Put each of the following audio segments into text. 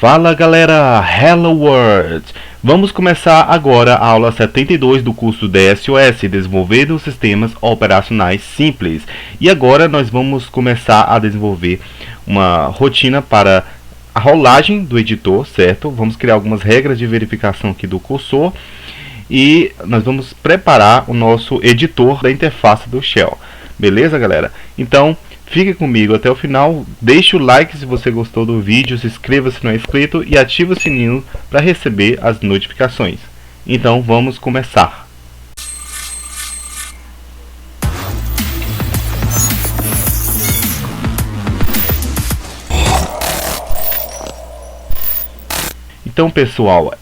Fala galera, Hello World! Vamos começar agora a aula 72 do curso DSOS, Desenvolvendo Sistemas Operacionais Simples. E agora nós vamos começar a desenvolver uma rotina para a rolagem do editor, certo? Vamos criar algumas regras de verificação aqui do cursor e nós vamos preparar o nosso editor da interface do Shell. Beleza, galera? Então, fique comigo até o final, deixe o like se você gostou do vídeo, se inscreva se não é inscrito e ative o sininho para receber as notificações. Então vamos começar. Então pessoal,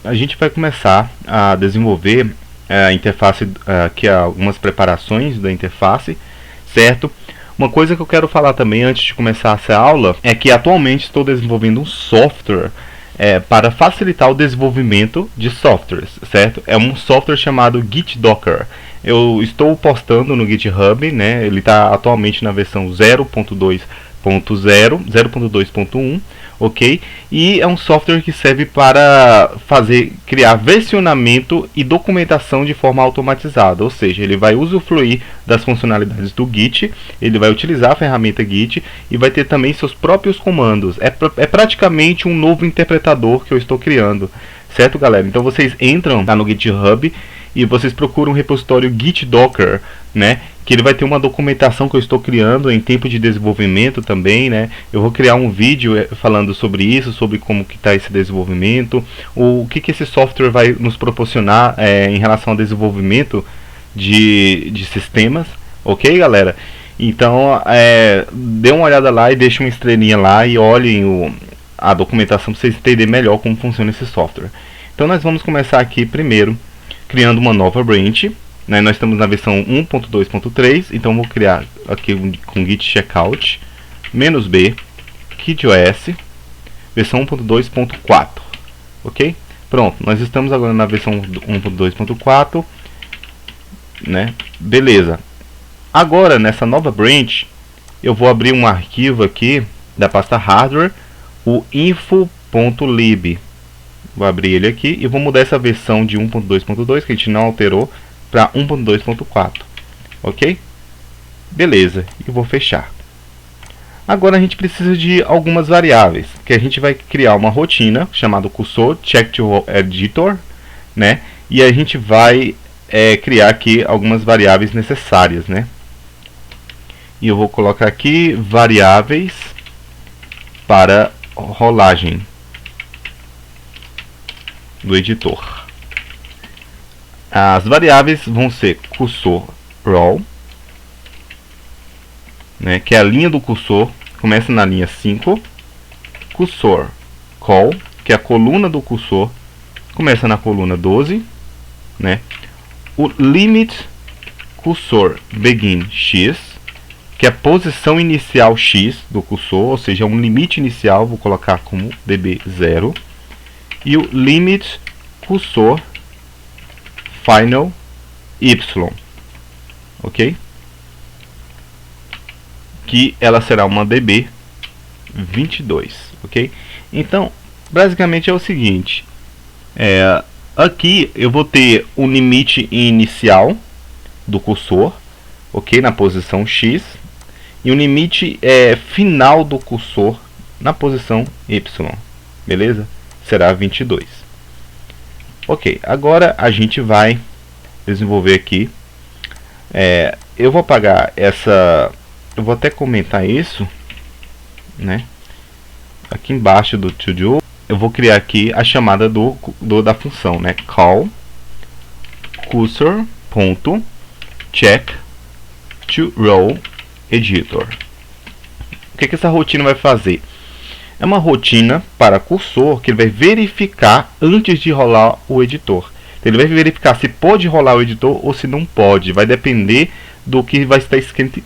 a gente vai começar a desenvolver a interface, aqui algumas preparações da interface, certo? Uma coisa que eu quero falar também antes de começar essa aula é que atualmente estou desenvolvendo um software para facilitar o desenvolvimento de softwares, certo? É um software chamado GitDocker. Eu estou postando no GitHub, né? Ele está atualmente na versão 0.2.0, 0.2.1, ok? E é um software que serve para criar versionamento e documentação de forma automatizada, ou seja, ele vai usufruir das funcionalidades do Git, ele vai utilizar a ferramenta Git e vai ter também seus próprios comandos. É praticamente um novo interpretador que eu estou criando, certo, galera? Então vocês entram lá no GitHub e vocês procuram o repositório GitDocker, né? Que ele vai ter uma documentação que eu estou criando em tempo de desenvolvimento também, né? Eu vou criar um vídeo falando sobre isso, sobre como que está esse desenvolvimento, o que esse software vai nos proporcionar em relação ao desenvolvimento de sistemas, ok, galera? Então, dê uma olhada lá e deixe uma estrelinha lá e olhem a documentação para vocês entenderem melhor como funciona esse software. Então, nós vamos começar aqui primeiro criando uma nova branch, né? Nós estamos na versão 1.2.3, então vou criar aqui com git checkout -b KitOS versão 1.2.4, ok? Pronto, nós estamos agora na versão 1.2.4, né? Beleza. Agora nessa nova branch eu vou abrir um arquivo aqui da pasta hardware, o info.lib. Vou abrir ele aqui e vou mudar essa versão de 1.2.2 que a gente não alterou para 1.2.4, ok? Beleza, e vou fechar. Agora a gente precisa de algumas variáveis, que a gente vai criar uma rotina chamada cursor check to editor, né? E a gente vai criar aqui algumas variáveis necessárias, né? E eu vou colocar aqui variáveis para rolagem do editor. As variáveis vão ser cursor roll, né, que é a linha do cursor, começa na linha 5, cursor call, que é a coluna do cursor, começa na coluna 12, né, o limit cursor begin x, que é a posição inicial x do cursor, ou seja, um limite inicial, vou colocar como db0, e o limit cursor final y, ok? Que ela será uma db22, ok? Então, basicamente é o seguinte, aqui eu vou ter um limite inicial do cursor, ok? Na posição x, e um limite final do cursor na posição y, beleza? Será 22. Ok, agora a gente vai desenvolver aqui. Eu vou apagar essa. Eu vou até comentar isso, né? Aqui embaixo do to do, eu vou criar aqui a chamada da função, né? Call cursor.check to roll editor. O que essa rotina vai fazer? É uma rotina para cursor que ele vai verificar antes de rolar o editor. Então, ele vai verificar se pode rolar o editor ou se não pode. Vai depender do que vai estar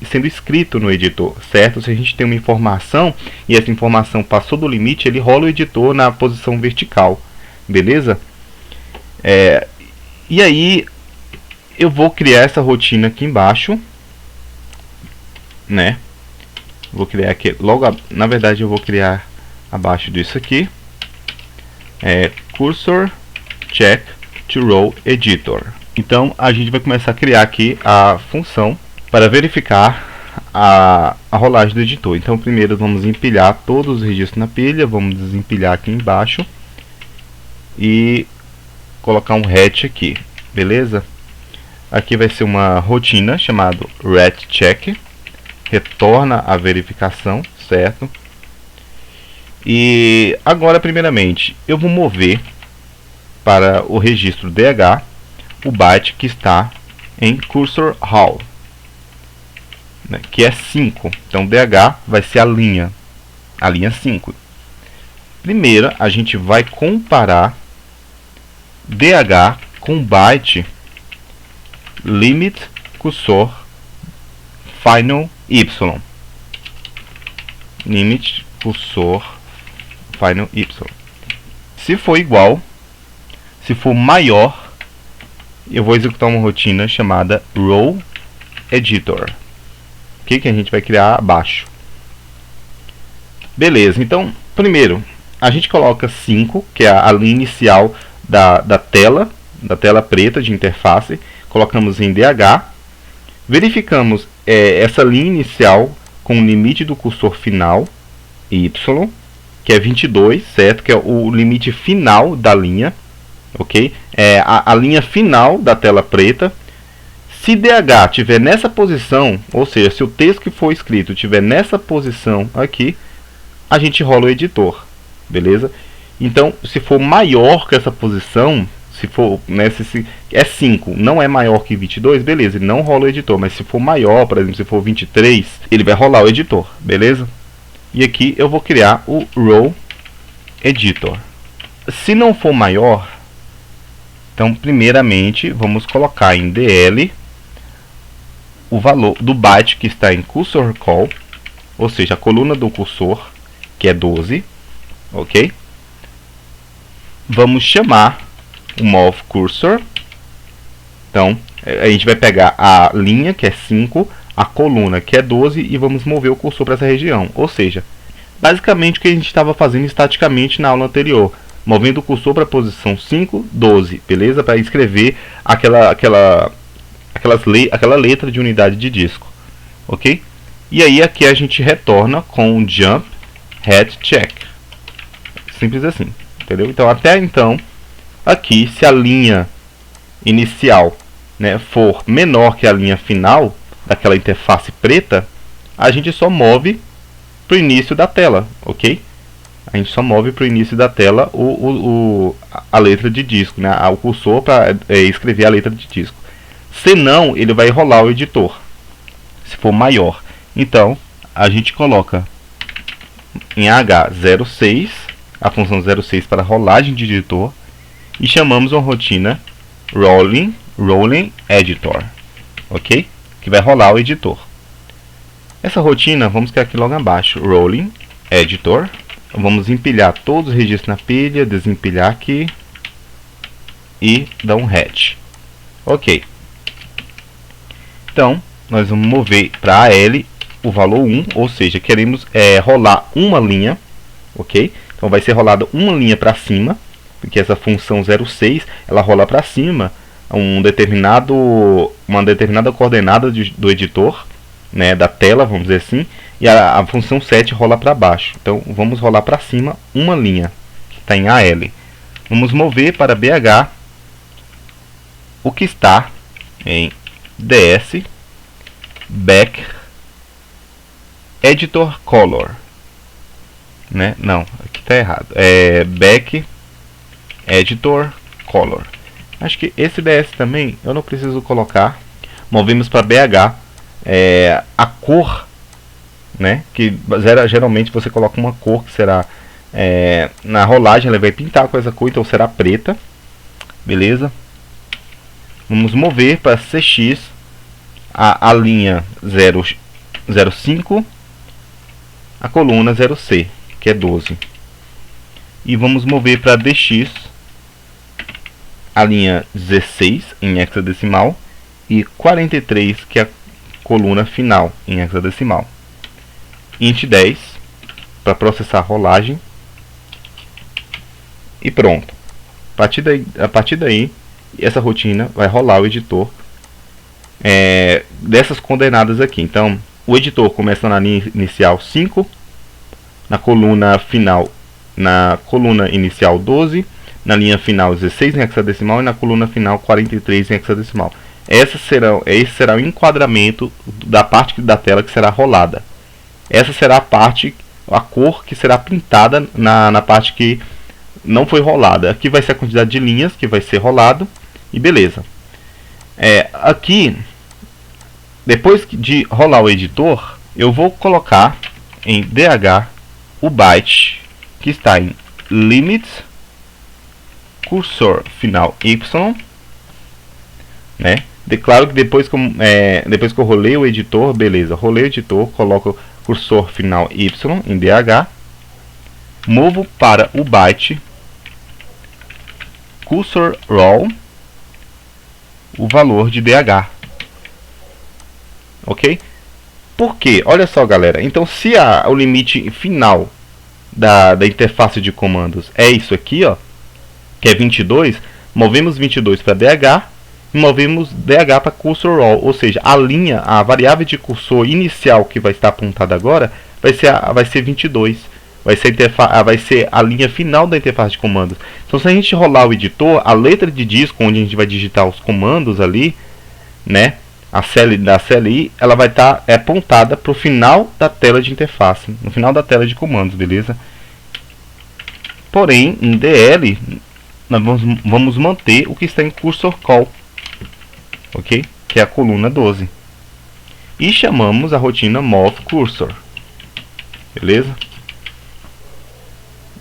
sendo escrito no editor, certo? Se a gente tem uma informação e essa informação passou do limite, ele rola o editor na posição vertical, beleza? E aí eu vou criar essa rotina aqui embaixo, né? Vou criar aqui, na verdade eu vou criar abaixo disso aqui, cursor check to row editor. Então a gente vai começar a criar aqui a função para verificar a rolagem do editor. Então primeiro vamos empilhar todos os registros na pilha, vamos desempilhar aqui embaixo e colocar um hatch aqui, beleza? Aqui vai ser uma rotina chamada ret check, retorna a verificação, certo? E agora primeiramente eu vou mover para o registro DH o byte que está em cursor hall, né, que é 5. Então DH vai ser a linha 5. Primeiro a gente vai comparar DH com byte limit cursor final y. Limit cursor final y. Se for igual, se for maior, eu vou executar uma rotina chamada row editor, que a gente vai criar abaixo. Beleza, então primeiro a gente coloca 5, que é a linha inicial da tela preta de interface, colocamos em DH, verificamos essa linha inicial com o limite do cursor final y, que é 22, certo? Que é o limite final da linha, ok? A linha final da tela preta. Se DH estiver nessa posição, ou seja, se o texto que for escrito estiver nessa posição aqui, a gente rola o editor, beleza? Então, se for maior que essa posição, se for, né, se é 5, não é maior que 22, beleza, ele não rola o editor. Mas se for maior, por exemplo, se for 23, ele vai rolar o editor, beleza? E aqui eu vou criar o row editor. Se não for maior, então primeiramente vamos colocar em DL o valor do byte que está em cursor call, ou seja, a coluna do cursor, que é 12, ok? Vamos chamar o move cursor. Então a gente vai pegar a linha, que é 5, a coluna, que é 12, e vamos mover o cursor para essa região. Ou seja, basicamente o que a gente estava fazendo estaticamente na aula anterior, movendo o cursor para a posição 5, 12, beleza? Para escrever aquela letra de unidade de disco, ok? E aí aqui a gente retorna com um jump head check, simples assim, entendeu? Então até então aqui, se a linha inicial, né, for menor que a linha final daquela interface preta, a gente só move para o início da tela, ok? A gente só move para o início da tela a letra de disco, né, o cursor para escrever a letra de disco. Senão, ele vai rolar o editor, se for maior. Então, a gente coloca em H06, a função 06 para rolagem de editor, e chamamos uma rotina rolling editor, ok? Que vai rolar o editor. Essa rotina, vamos criar aqui logo abaixo, rolling editor. Vamos empilhar todos os registros na pilha, desempilhar aqui e dar um hatch, ok? Então, nós vamos mover para AL o valor 1, ou seja, queremos rolar uma linha, ok? Então vai ser rolada uma linha para cima, porque essa função 06, ela rola para cima uma determinada coordenada do editor, né, da tela, vamos dizer assim, e a função 7 rola para baixo. Então vamos rolar para cima uma linha, que está em AL. Vamos mover para BH o que está em DS back editor color, né? Não, aqui está errado. É back editor color. Acho que esse DS também eu não preciso colocar. Movemos para BH a cor, né? Que geralmente você coloca uma cor que será na rolagem, ela vai pintar com essa cor, então será preta, beleza? Vamos mover para CX a linha 0,05, a coluna 0C, que é 12. E vamos mover para DX a linha 16 em hexadecimal e 43, que é a coluna final em hexadecimal. Int 10 para processar a rolagem e pronto. A partir daí essa rotina vai rolar o editor dessas coordenadas aqui. Então o editor começa na linha inicial 5, na coluna inicial 12, na linha final 16 em hexadecimal e na coluna final 43 em hexadecimal. Esse será o enquadramento da parte da tela que será rolada. Essa será a cor que será pintada na parte que não foi rolada. Aqui vai ser a quantidade de linhas que vai ser rolado e beleza. Aqui, depois de rolar o editor, eu vou colocar em DH o byte que está em limit cursor final y, né? Claro que depois que eu rolei o editor, beleza, rolei o editor, coloco cursor final y em DH, movo para o byte cursor roll o valor de DH, ok? Por quê? Olha só, galera, então se o limite final da interface de comandos é isso aqui, ó, que é 22, movemos 22 para DH e movemos DH para cursor roll, ou seja, a variável de cursor inicial que vai estar apontada agora vai ser 22, vai ser a linha final da interface de comandos. Então se a gente rolar o editor, a letra de disco onde a gente vai digitar os comandos ali, né, da CLI, ela vai estar apontada para o final da tela de interface, no final da tela de comandos, beleza? Porém, em DL, nós vamos manter o que está em cursor call, ok? Que é a coluna 12. E chamamos a rotina move cursor, beleza?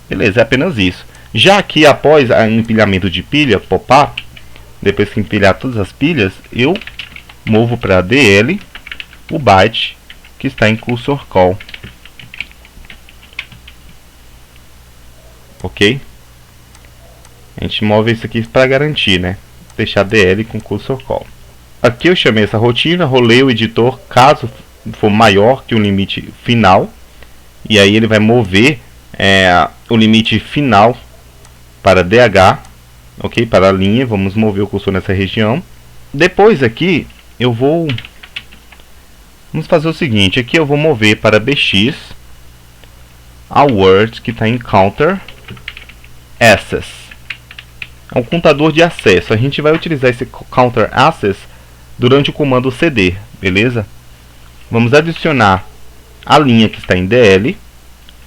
Beleza, é apenas isso. Já aqui, após o empilhamento de pilha, popar, depois que empilhar todas as pilhas, eu movo para DL o byte que está em cursor call, ok? A gente move isso aqui para garantir, né? Deixar DL com cursor call. Aqui eu chamei essa rotina, rolei o editor caso for maior que o limite final, e aí ele vai mover o limite final para DH, ok? Para a linha, vamos mover o cursor nessa região. Depois aqui vamos fazer o seguinte, aqui eu vou mover para BX a word que está em counter access. É um contador de acesso. A gente vai utilizar esse counter access durante o comando cd, beleza? Vamos adicionar a linha que está em DL,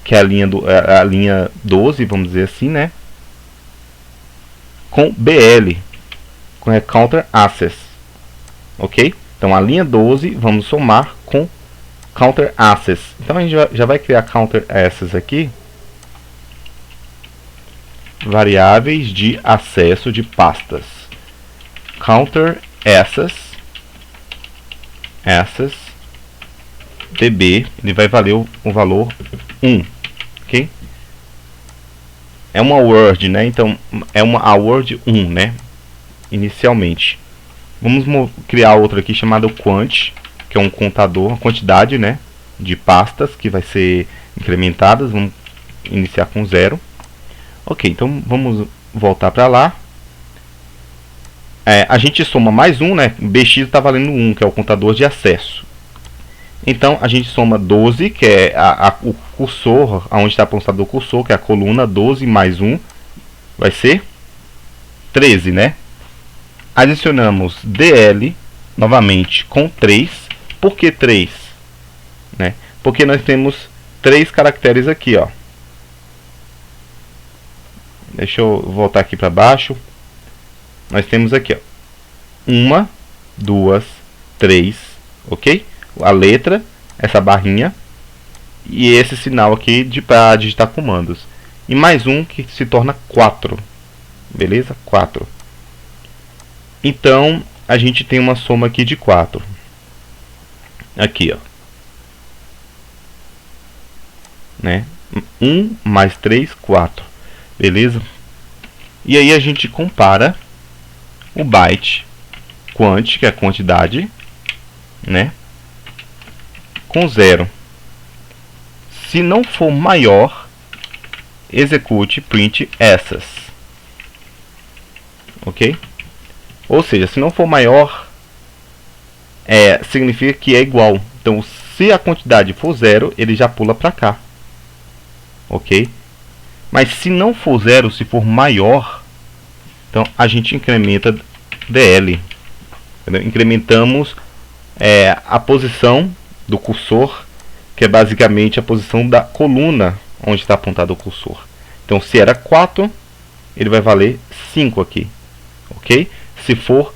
que é a linha 12, vamos dizer assim, né? Com BL, com counter access, ok? Então a linha 12 vamos somar com counter access. Então a gente já vai criar counter access aqui, variáveis de acesso de pastas, counter access db, ele vai valer o valor 1, ok? É uma word, né? Então é a word 1, né? Inicialmente. Vamos criar outra aqui chamada quant, que é um contador, a quantidade, né, de pastas que vai ser incrementadas. Vamos iniciar com 0. Ok, então vamos voltar para lá. A gente soma mais 1, né? BX está valendo 1, que é o contador de acesso. Então a gente soma 12, que é o cursor, onde está apontado o cursor, que é a coluna 12 mais 1, vai ser 13, né? Adicionamos DL novamente com 3. Por que 3? Né? Porque nós temos 3 caracteres aqui, ó. Deixa eu voltar aqui para baixo. Nós temos aqui, ó, 1, 2, 3, ok? A letra, essa barrinha e esse sinal aqui para digitar comandos. E mais um que se torna 4, beleza? 4. Então a gente tem uma soma aqui de 4. Aqui, ó, né? 1 mais 3, 4, beleza? E aí a gente compara o byte quant, que é a quantidade, né, com 0. Se não for maior, execute print essas. ok? Ou seja, se não for maior, significa que é igual. Então, se a quantidade for 0, ele já pula para cá, ok? Mas se não for 0, se for maior, então a gente incrementa DL. Entendeu? Incrementamos a posição do cursor, que é basicamente a posição da coluna onde está apontado o cursor. Então, se era 4, ele vai valer 5 aqui, ok? Se for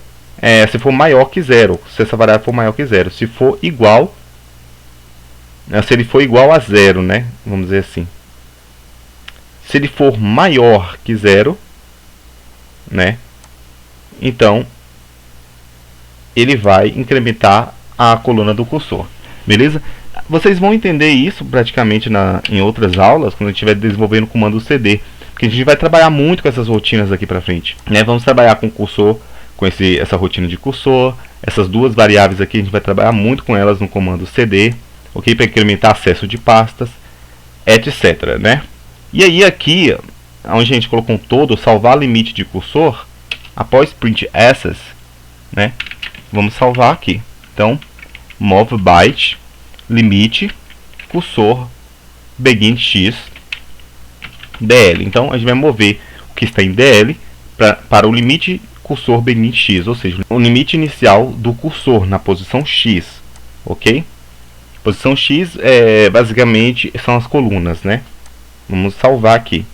maior que 0, se essa variável for maior que 0, se for igual, se ele for igual a 0, né? Vamos dizer assim. Se ele for maior que 0, né? Então, ele vai incrementar a coluna do cursor, beleza? Vocês vão entender isso praticamente em outras aulas, quando a gente estiver desenvolvendo o comando CD, porque a gente vai trabalhar muito com essas rotinas aqui para frente, né? Vamos trabalhar com o cursor, com essa rotina de cursor, essas duas variáveis aqui, a gente vai trabalhar muito com elas no comando CD, ok? Para incrementar acesso de pastas, etc, né? E aí aqui, onde a gente colocou um todo, salvar limite de cursor, após print access, né? Vamos salvar aqui. Então, move byte, limite, cursor, begin x, DL. Então, a gente vai mover o que está em DL para o limite cursor begin x, ou seja, o limite inicial do cursor na posição x, ok? Posição x basicamente são as colunas, né? Vamos salvar aqui.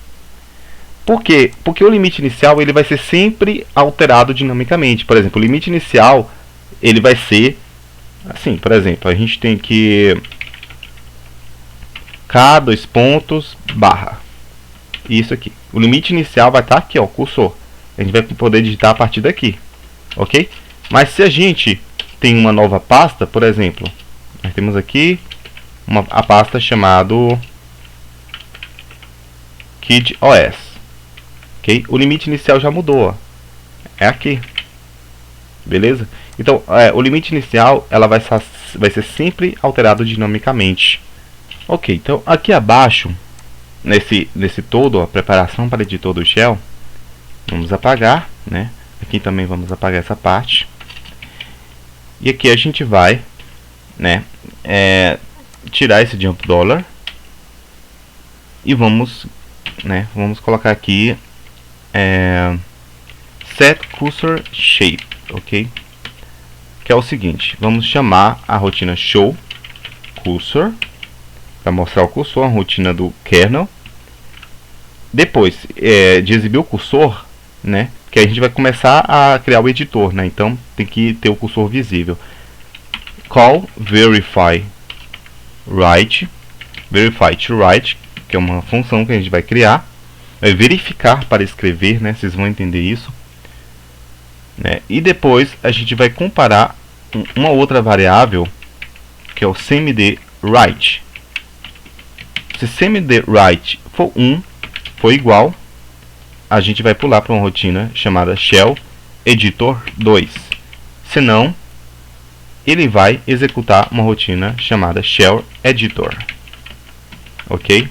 Por quê? Porque o limite inicial ele vai ser sempre alterado dinamicamente. Por exemplo, o limite inicial ele vai ser assim, por exemplo, a gente tem que k dois pontos barra isso aqui. O limite inicial vai estar aqui, ó, o cursor. A gente vai poder digitar a partir daqui, ok? Mas se a gente tem uma nova pasta, por exemplo, nós temos aqui a pasta chamado KidOS, ok? O limite inicial já mudou, ó. É aqui, beleza? Então, o limite inicial ela vai ser sempre alterado dinamicamente. Ok, então aqui abaixo, nesse todo, a preparação para editor do Shell, vamos apagar, né? Aqui também vamos apagar essa parte. E aqui a gente vai, né, tirar esse jump dollar e vamos colocar aqui set cursor shape, ok? Que é o seguinte, vamos chamar a rotina show cursor para mostrar o cursor, a rotina do kernel. Depois de exibir o cursor, né, que a gente vai começar a criar o editor, né? Então tem que ter o cursor visível. Call verify to write, que é uma função que a gente vai criar, vai verificar para escrever, né? Vocês vão entender isso, né? E depois a gente vai comparar uma outra variável, que é o cmd_write. Se cmd_write for 1, for igual, a gente vai pular para uma rotina chamada shell editor 2. Senão, ele vai executar uma rotina chamada shell editor, ok?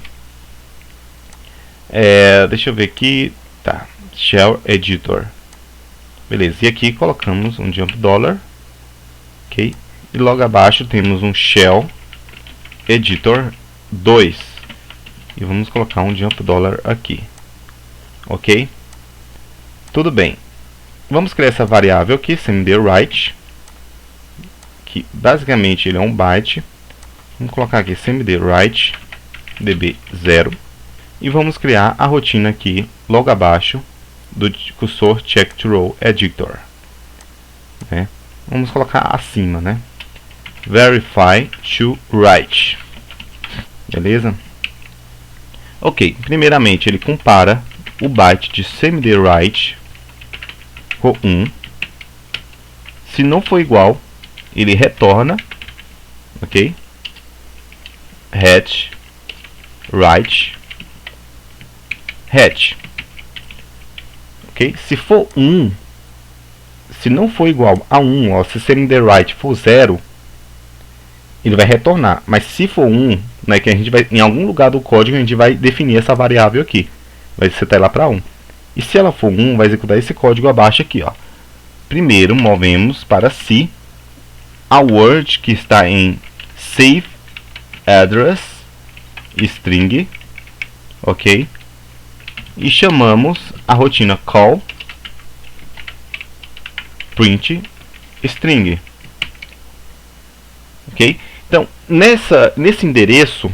Deixa eu ver aqui, tá, shell editor, beleza. E aqui colocamos um jump dollar, ok? E logo abaixo temos um shell editor 2 e vamos colocar um jump dollar aqui, ok? Tudo bem. Vamos criar essa variável aqui, cmd_write, que basicamente ele é um byte. Vamos colocar aqui cmd_write db0 e vamos criar a rotina aqui logo abaixo do cursor check to row editor, né? Vamos colocar acima, né? Verify to write, beleza? Ok, primeiramente ele compara o byte de cmd_write com 1. Se não for igual, ele retorna, ok? Hatch write hatch, ok? Se for 1, se não for igual a 1, ó, se cmd_write for 0, ele vai retornar. Mas se for 1, né, que a gente vai, em algum lugar do código a gente vai definir essa variável aqui, vai setar ela para 1. E se ela for 1, vai executar esse código abaixo aqui, ó. Primeiro movemos para C a word que está em save address string, ok? E chamamos a rotina call print string, ok? Então nesse endereço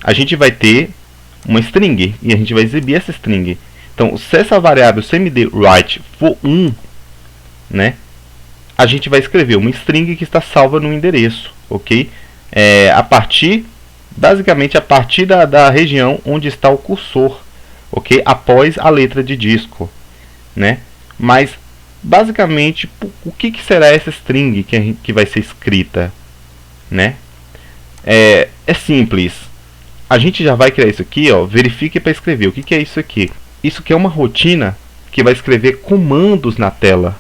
a gente vai ter uma string e a gente vai exibir essa string. Então se essa variável cmd_write for 1, né, a gente vai escrever uma string que está salva no endereço, ok? Basicamente a partir da região onde está o cursor, ok? Após a letra de disco, né? Mas basicamente o que será essa string que vai ser escrita, né? É simples. A gente já vai criar isso aqui, ó. Verifique para escrever. O que é isso aqui? Isso aqui é uma rotina que vai escrever comandos na tela,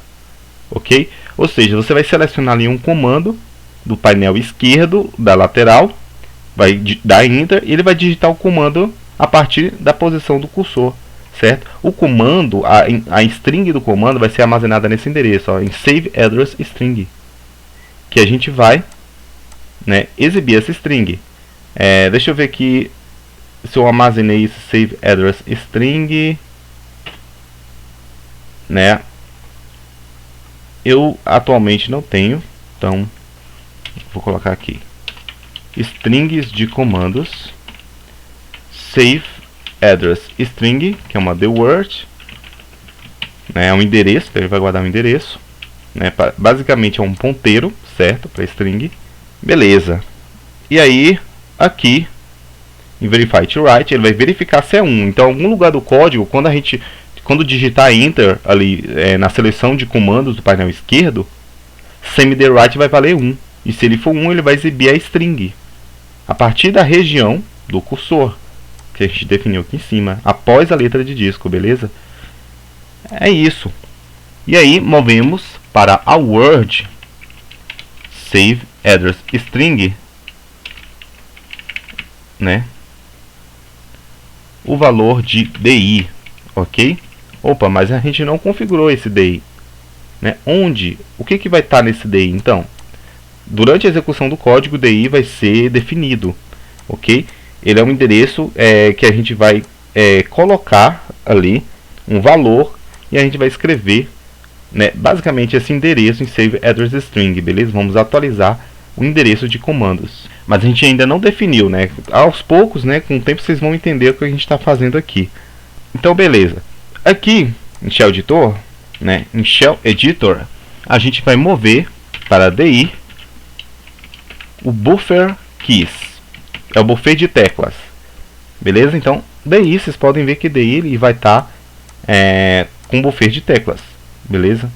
ok? Ou seja, você vai selecionar ali um comando do painel esquerdo da lateral, vai dar Enter e ele vai digitar o comando a partir da posição do cursor, certo? O comando, a string do comando vai ser armazenada nesse endereço, ó, em save address string, que a gente vai, né, exibir essa string. Deixa eu ver aqui se eu armazenei esse save address string, né? Eu atualmente não tenho, então vou colocar aqui strings de comandos save address string, que é uma the word, né, é um endereço, então ele vai guardar um endereço, né, basicamente é um ponteiro, certo, para string, beleza. E aí aqui em verify to write ele vai verificar se é 1. Então em algum lugar do código, quando digitar enter ali na seleção de comandos do painel esquerdo, cmd_write vai valer 1. E se ele for 1, ele vai exibir a string a partir da região do cursor, que a gente definiu aqui em cima, após a letra de disco, beleza? É isso. E aí movemos para a word save address string, né, o valor de DI, ok? Opa, mas a gente não configurou esse DI, né? O que vai estar nesse DI então? Durante a execução do código, o DI vai ser definido, ok? Ele é um endereço que a gente vai colocar ali um valor e a gente vai escrever, né, basicamente esse endereço em save address string, beleza? Vamos atualizar o endereço de comandos, mas a gente ainda não definiu, né? Aos poucos, né, com o tempo vocês vão entender o que a gente está fazendo aqui. Então beleza, aqui em Shell Editor, né, em Shell Editor a gente vai mover para DI o buffer keys, é o buffer de teclas, beleza? Então DI, vocês podem ver que DI ele vai estar com buffer de teclas, beleza?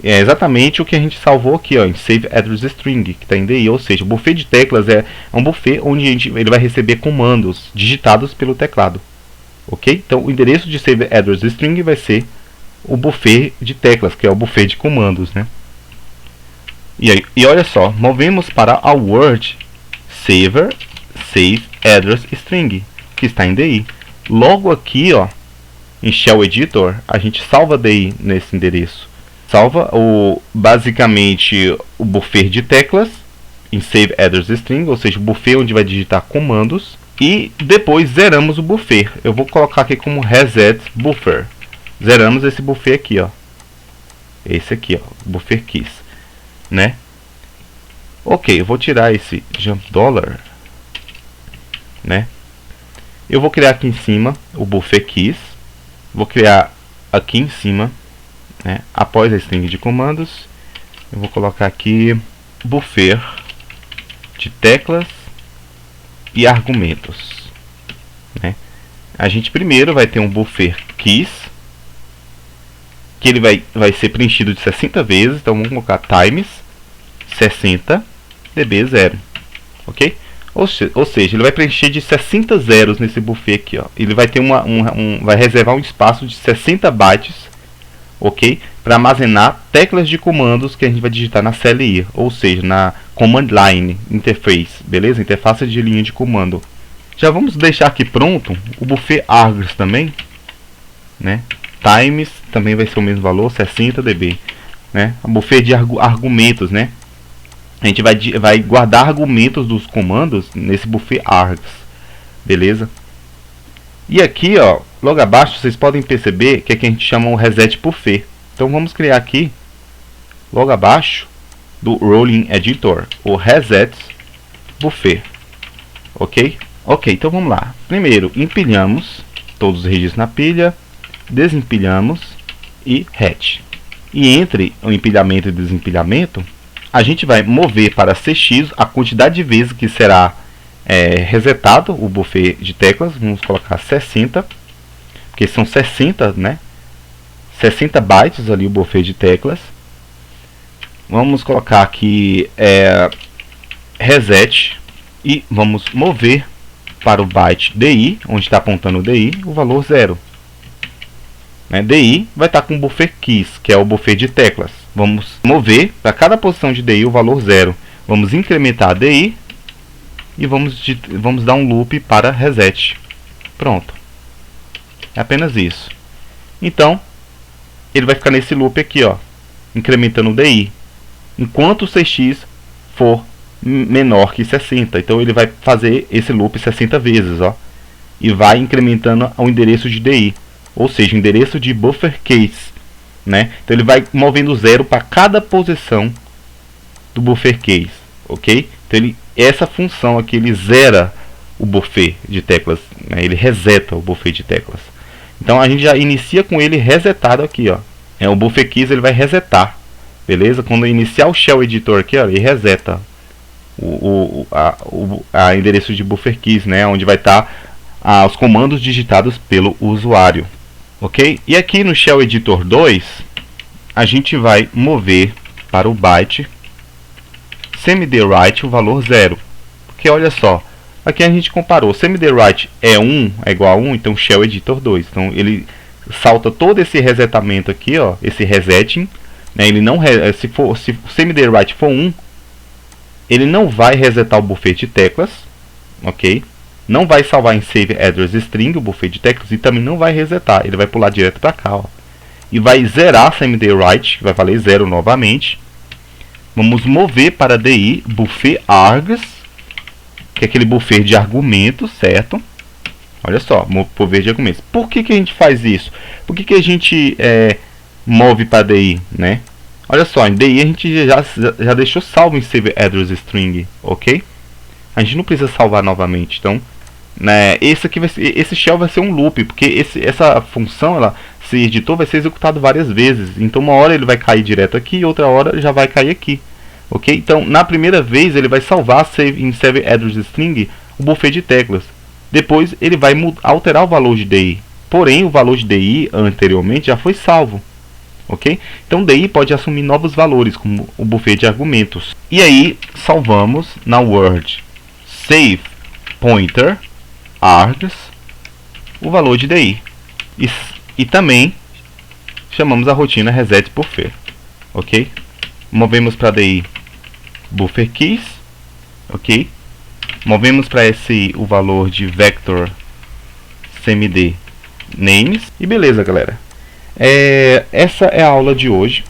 É exatamente o que a gente salvou aqui, ó, em save address string, que está em DI, ou seja, o buffer de teclas é um buffer onde ele vai receber comandos digitados pelo teclado, ok? Então o endereço de save address string vai ser o buffer de teclas, que é o buffer de comandos, né? E olha só, movemos para a word save address string, que está em DI. Logo aqui, ó, em Shell Editor, a gente salva DI nesse endereço. Salva basicamente o buffer de teclas em save address string, ou seja, o buffer onde vai digitar comandos, e depois zeramos o buffer. Eu vou colocar aqui como reset buffer. Zeramos esse buffer aqui, ó. Esse aqui, ó, buffer keys, né? Ok, eu vou tirar esse jump dollar, né? Eu vou criar aqui em cima o buffer keys. Vou criar aqui em cima, né, após a string de comandos, eu vou colocar aqui buffer de teclas e argumentos, né? A gente primeiro vai ter um buffer keys, que ele vai ser preenchido de 60 vezes, então vamos colocar times 60 db0, ok? Ou seja, ele vai preencher de 60 zeros nesse buffer aqui, ó. Ele vai ter vai reservar um espaço de 60 bytes, ok? Para armazenar teclas de comandos que a gente vai digitar na CLI, ou seja, na Command Line Interface, beleza? Interface de linha de comando. Já vamos deixar aqui pronto o buffer args também, né? Times também vai ser o mesmo valor, 60 dB, né? A buffet de argumentos, né? A gente vai guardar argumentos dos comandos nesse buffet args, beleza? E aqui, ó, logo abaixo vocês podem perceber que aqui a gente chama o reset buffet. Então vamos criar aqui, logo abaixo do Rolling Editor, o reset buffet, ok? Ok, então vamos lá. Primeiro, empilhamos todos os registros na pilha, desempilhamos e hatch. E entre o empilhamento e desempilhamento, a gente vai mover para CX a quantidade de vezes que será resetado o buffet de teclas. Vamos colocar 60, porque são 60, né? 60 bytes ali o buffet de teclas. Vamos colocar aqui reset e vamos mover para o byte DI, onde está apontando o DI, o valor 0. Né? DI vai estar com o buffer keys, que é o buffet de teclas. Vamos mover para cada posição de DI o valor 0. Vamos incrementar a DI e vamos dar um loop para reset. Pronto. É apenas isso. Então, ele vai ficar nesse loop aqui, ó, incrementando o DI, enquanto o CX for menor que 60. Então ele vai fazer esse loop 60 vezes, ó, e vai incrementando o endereço de DI, ou seja, o endereço de buffer case, né? Então ele vai movendo 0 para cada posição do buffer case, ok? Então essa função aqui, ele zera o buffet de teclas, né? Ele reseta o buffet de teclas. Então a gente já inicia com ele resetado aqui, ó. O buffer keys ele vai resetar, beleza? Quando iniciar o shell editor aqui, ó, ele reseta o endereço de buffer keys, né? Onde vai estar os comandos digitados pelo usuário, ok? E aqui no shell editor 2 a gente vai mover para o byte semi-the-right o valor 0, porque olha só, aqui a gente comparou, semi-the-right é igual a 1, então shell editor 2, então ele salta todo esse resetamento aqui, ó, esse resetting, né? Ele não se semi-the-right for 1, ele não vai resetar o buffet de teclas, ok? Não vai salvar em save address string o buffet de teclas e também não vai resetar, ele vai pular direto para cá, ó, e vai zerar semi-the-right, vai valer 0 novamente. Vamos mover para DI buffet args, que é aquele buffet de argumentos, certo? Olha só, buffet de argumentos. Por que a gente faz isso? Por que a gente move para DI, né? Olha só, em DI a gente já deixou salvo em save address string, ok? A gente não precisa salvar novamente. Então, né, esse shell vai ser um loop, porque essa função, esse editor vai ser executado várias vezes. Então uma hora ele vai cair direto aqui e outra hora já vai cair aqui, ok? Então na primeira vez ele vai salvar em save address string o buffet de teclas. Depois ele vai alterar o valor de DI, porém o valor de DI anteriormente já foi salvo, ok? Então DI pode assumir novos valores, como o buffet de argumentos. E aí salvamos na word save pointer args o valor de DI. E também chamamos a rotina reset buffer, ok? Movemos para DI buffer keys, ok? Movemos para o valor de vector cmd names e beleza, galera. Essa é a aula de hoje.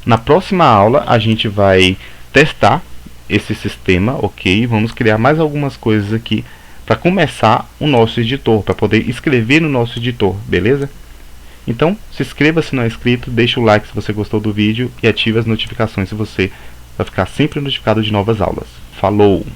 Na próxima aula a gente vai testar esse sistema, ok? Vamos criar mais algumas coisas aqui para começar o nosso editor, para poder escrever no nosso editor, beleza? Então, se inscreva se não é inscrito, deixa o like se você gostou do vídeo e ative as notificações se você vai ficar sempre notificado de novas aulas. Falou!